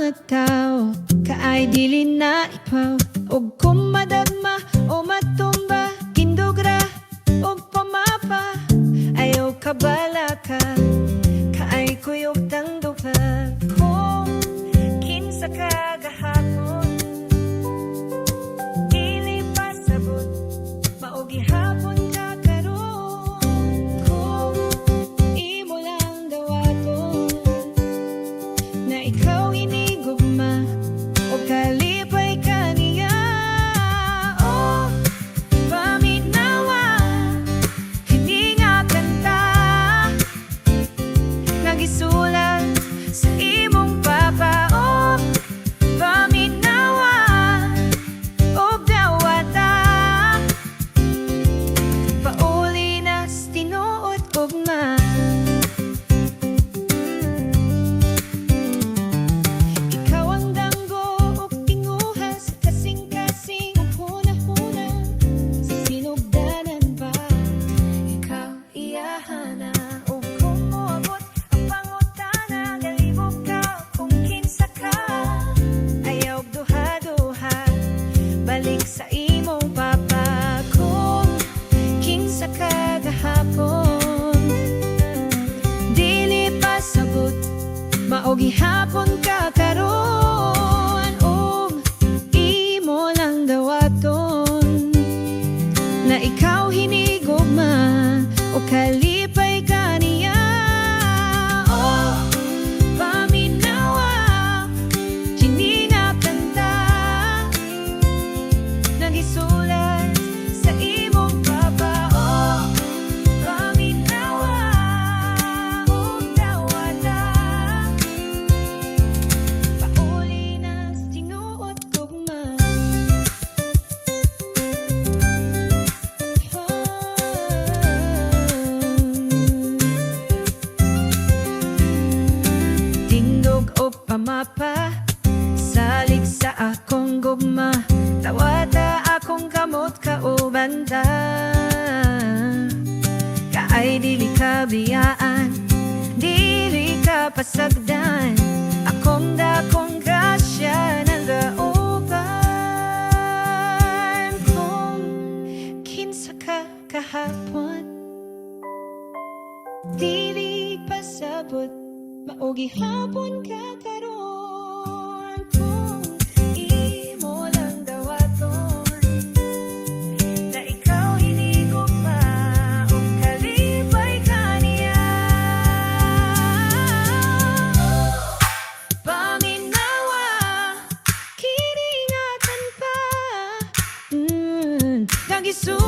mga tao kaay dili na ipaw. Og kung madagma o matumba, kindugra o pamapa, ayaw kabalaka kaay kuyog tangdupa. Kung kinsa ka gahapon, dili pasabot, maog gihapon ka karon. Kung imo lang dawaton na ikaw hinigugma o kalipay ka niya, o paminawa kini nga kanta nagisulat sa imong papa. O paminawa o dawata pauli na tinuod ugma. Ikaw ang danggo o tinguha sa kasing-kasing o huna-huna sa sinugdanan pa. Ikaw iyahana o kung moabot ang pangutana, galibog ka kung kinsa ka, ayaw duha-duha balik sa imong papa. Kung kinsa ka gahapon, dili pasabot, maog gihapon ka karon. Og imo lang dawaton na ikaw hinigugma o kalipay ka niya. O paminawa kini nga kanta nagisulat sa imong papa. O paminawa o dawata pauli na tinuod gugma. Tindog o pamapa salig sa akong gugma, tawata akong kamot kaubanta. Kaay dili ka biyaan, dili ka pasagdan, akong dakong grasya nagauban. Kung kinsa ka kahapon, dili pasabot, maog gihapon ka karon. Kung imo lang dawaton na ikaw hinigugma o kalipay ka niya. Paminawa kini nga kanta nagisulat